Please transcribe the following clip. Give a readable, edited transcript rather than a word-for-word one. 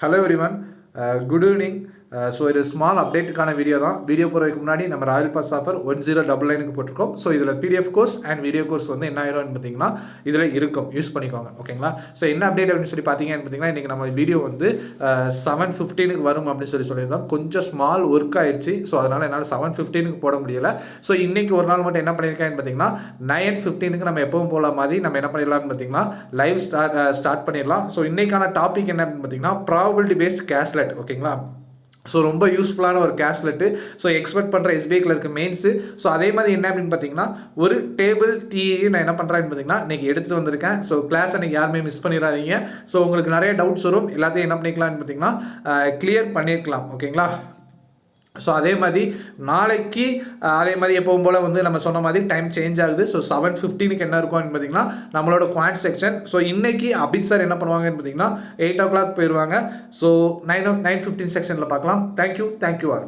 Hello everyone, good evening. So இது small அப்டேட்டுக்கான video தான். Video போகிறதுக்கு முன்னாடி நம்ம ராயல் பாஸ் ஆஃபர் 1099க்கு போட்டிருக்கோம். ஸோ இதில் PDF course and video course வந்து என்ன ஆயிரும்னு பார்த்தீங்கன்னா இதில் இருக்கும், யூஸ் பண்ணிக்கோங்க. ஓகேங்களா? ஸோ என்ன அப்டேட் அப்படின்னு சொல்லி பார்த்தீங்கன்னு பார்த்தீங்கன்னா இன்றைக்கி நம்ம வீடியோ வந்து 7:15க்கு வரும் அப்படின்னு சொல்லியிருந்தோம். கொஞ்சம் ஸ்மால் ஒர்க் ஆயிடுச்சு. ஸோ அதனால் என்னால் 7:15க்கு போட முடியலை. ஸோ இன்றைக்கி ஒரு நாள் மட்டும் என்ன பண்ணியிருக்கேன்னு பார்த்தீங்கன்னா 9:15க்கு நம்ம எப்பவும் போல மாதிரி நம்ம என்ன பண்ணிடலாம்னு பார்த்தீங்கன்னா லைவ் ஸ்டார்ட் பண்ணிடலாம். ஸோ இன்றைக்கான டாபிக் என்ன அப்படின்னு பார்த்தீங்கன்னா ப்ராபபிலிட்டி பேஸ்ட் கேஸ்லெட். ஓகேங்களா? ஸோ ரொம்ப யூஸ்ஃபுல்லான ஒரு கேஸ்லெட்டு. ஸோ எக்ஸ்பெக்ட் பண்ணுற எஸ்பிஐக்கில் இருக்க மெயின்ஸு. ஸோ அதே மாதிரி என்ன அப்படின்னு பார்த்தீங்கன்னா ஒரு டேபிள் டீயை நான் என்ன பண்ணுறேன்னு பார்த்தீங்கன்னா இன்றைக்கி எடுத்துகிட்டு வந்திருக்கேன். ஸோ கிளாஸ் அன்றைக்கி யாருமே மிஸ் பண்ணிடாதீங்க. ஸோ உங்களுக்கு நிறைய டவுட்ஸ் வரும், எல்லாத்தையும் என்ன பண்ணிக்கலாம்னு பார்த்தீங்கன்னா கிளியர் பண்ணியிருக்கலாம். ஓகேங்களா? ஸோ அதே மாதிரி நாளைக்கு அதே மாதிரி எப்பவும் போல் வந்து நம்ம சொன்ன மாதிரி டைம் சேஞ்ச் ஆகுது. ஸோ 7:15க்கு என்ன இருக்கும்னு பார்த்தீங்கன்னா நம்மளோட குவாண்ட் செக்ஷன். ஸோ இன்றைக்கி அபித் சார் என்ன பண்ணுவாங்கன்னு பார்த்தீங்கன்னா 8 o'clock போயிடுவாங்க. ஸோ 9:15 செக்ஷனில் பார்க்கலாம். Thank you R.